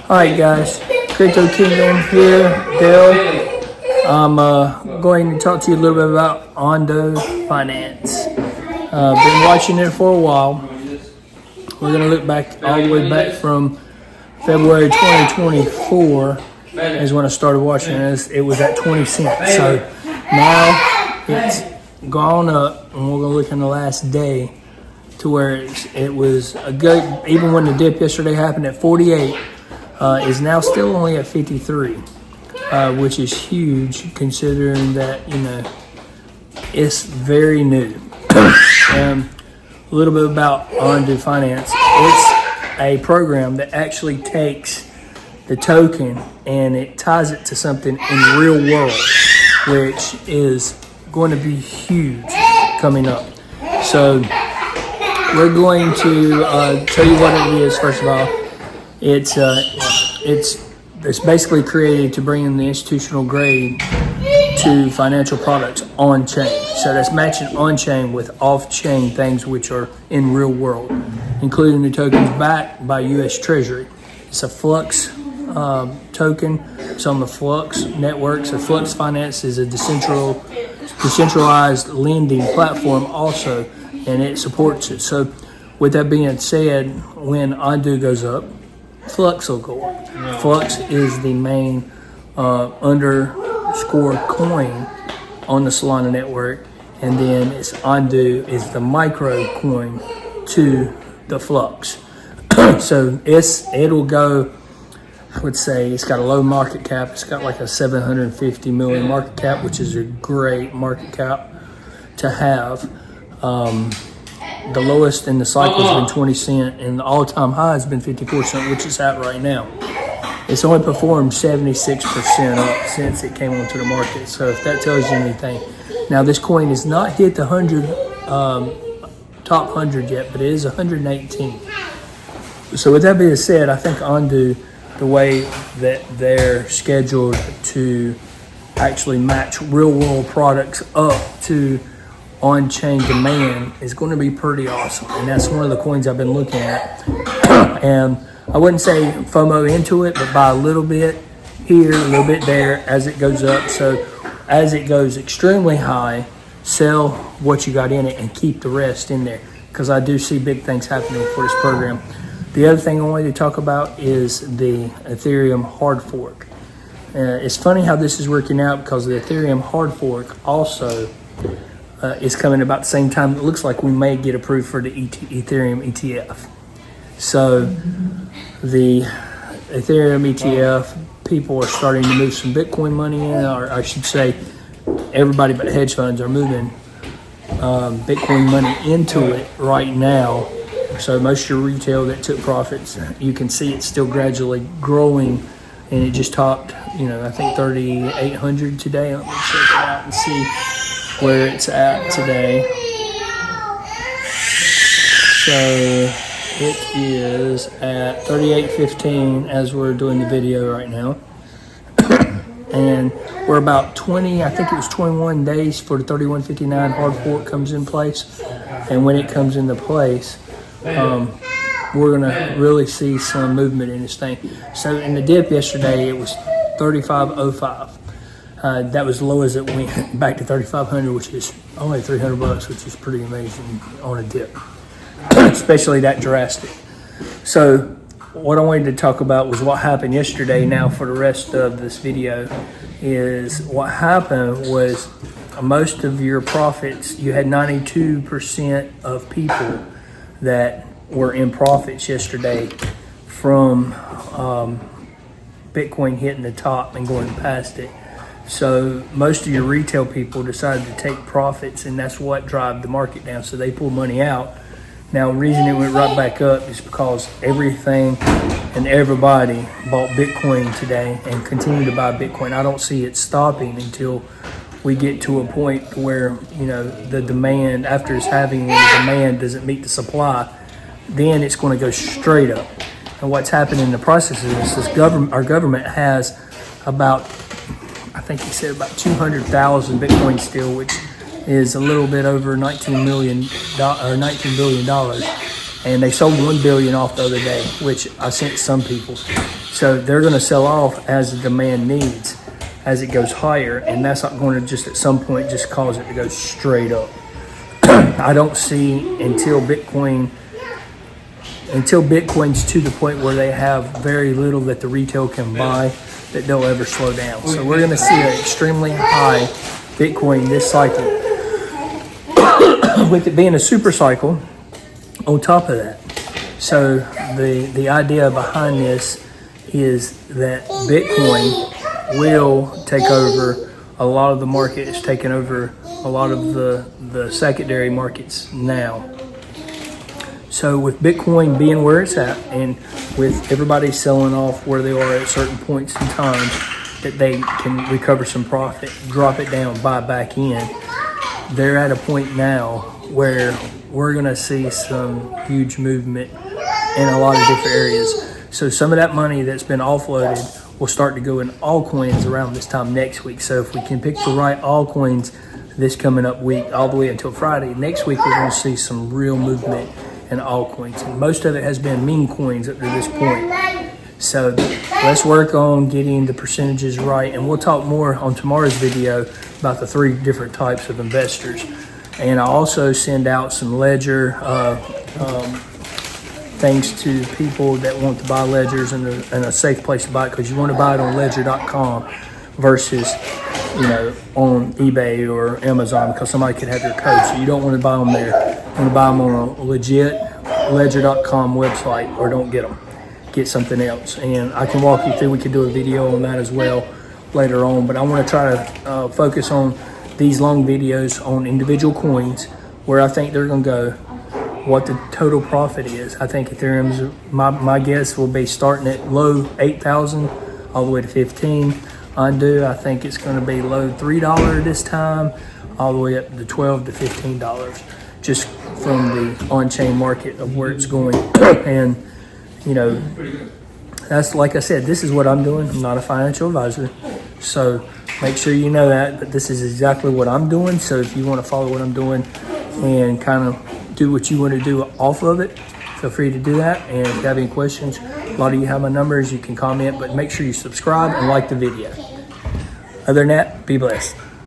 Alright guys, Crypto Kingdom here, Dale. I'm going to talk to you a little bit about Ondo Finance. Been watching it for a while. We're going to look back all the way back from February 2024 is when I started watching this. It was at 20 cents. So now it's gone up, and we're going to look in the last day to where it was a good, even when the dip yesterday happened at 48, is now still only at 53, which is huge considering that, you know, it's very new. A little bit about Ondo Finance. It's a program that actually takes the token and it ties it to something in the real world, which is going to be huge coming up. So we're going to tell you what it is. First of all, it's basically created to bring in the institutional grade to financial products on chain. So that's matching on chain with off chain things which are in real world, including the tokens backed by U.S. Treasury. It's a Flux token. It's on the Flux network. So Flux Finance is a decentralized lending platform also, and it supports it. So with that being said, when Ondo goes up, Flux will go up. Flux is the main underscore coin on the Solana network, and then it's Ondo is the micro coin to the Flux. So it'll go, I would say it's got a low market cap. It's got like a 750 million market cap, which is a great market cap to have. The lowest in the cycle has been 20 cents, and the all-time high has been 54 cents, which is at right now. It's only performed 76% up since it came onto the market. So if that tells you anything. Now this coin has not hit the top 100 yet, but it is 118. So with that being said, I think Ondo, the way that they're scheduled to actually match real-world products up to on-chain demand is going to be pretty awesome, and that's one of the coins I've been looking at. And I wouldn't say FOMO into it, but buy a little bit here, a little bit there as it goes up. So as it goes extremely high, sell what you got in it and keep the rest in there, because I do see big things happening for this program. The other thing I wanted to talk about is the Ethereum hard fork. It's funny how this is working out, because the Ethereum hard fork also is coming about the same time. It looks like we may get approved for the Ethereum ETF. So the Ethereum ETF, people are starting to move some Bitcoin money in, or I should say everybody but hedge funds are moving Bitcoin money into it right now. So most of your retail that took profits, you can see it's still gradually growing, and it just topped, you know, I think 3,800 today. Let me check it out and see where it's at today. So it is at 38.15 as we're doing the video right now. And we're about 20, I think it was 21 days for the 31.59 hard fork comes in place. And when it comes into place, we're gonna really see some movement in this thing. So in the dip yesterday, it was 35.05. That was as low as it went, back to 3,500, which is only $300, which is pretty amazing on a dip, especially that drastic. So what I wanted to talk about was what happened yesterday. Now for the rest of this video is what happened was most of your profits, you had 92% of people that were in profits yesterday from Bitcoin hitting the top and going past it. So most of your retail people decided to take profits, and that's what drive the market down. So they pull money out. Now, the reason it went right back up is because everything and everybody bought Bitcoin today and continue to buy Bitcoin. I don't see it stopping until we get to a point where, you know, the demand, after it's having, when the demand doesn't meet the supply, then it's going to go straight up. And what's happening in the process is this our government has about, I think he said about 200,000 Bitcoin still, which is a little bit over $19 billion. And they sold $1 billion off the other day, which I sent some people. So they're going to sell off as the demand needs, as it goes higher, and that's not going to just at some point just cause it to go straight up. I don't see until Bitcoin's to the point where they have very little that the retail can buy, that they'll ever slow down. So we're going to see an extremely high Bitcoin this cycle, with it being a super cycle on top of that. So the idea behind this is that Bitcoin will take over a lot of the market. It's taking over a lot of the secondary markets now. So with Bitcoin being where it's at, and with everybody selling off where they are at certain points in time, that they can recover some profit, drop it down, buy back in, they're at a point now where we're going to see some huge movement in a lot of different areas. So some of that money that's been offloaded will start to go in altcoins around this time next week. So if we can pick the right altcoins this coming up week, all the way until Friday, next week we're going to see some real movement in altcoins. And most of it has been meme coins up to this point. So let's work on getting the percentages right. And we'll talk more on tomorrow's video about the 3 different types of investors. And I also send out some ledger things to people that want to buy ledgers and a safe place to buy it, because you want to buy it on ledger.com versus on eBay or Amazon, because somebody could have your code. So you don't want to buy them there. You want to buy them on a legit ledger.com website, or don't get them. Get something else. And I can walk you through, we could do a video on that as well later on, but I want to try to focus on these long videos on individual coins, where I think they're going to go, what the total profit is. I think Ethereum's, my guess will be starting at low 8,000 all the way to 15. Ondo, I think it's going to be low $3 this time, all the way up to $12 to $15, just from the on-chain market of where it's going. And that's, like I said, this is what I'm doing. I'm not a financial advisor, so make sure you know that, but this is exactly what I'm doing. So if you want to follow what I'm doing and kind of do what you want to do off of it, feel free to do that. And if you have any questions, a lot of you have my numbers, you can comment, but make sure you subscribe and like the video. Other than that, be blessed.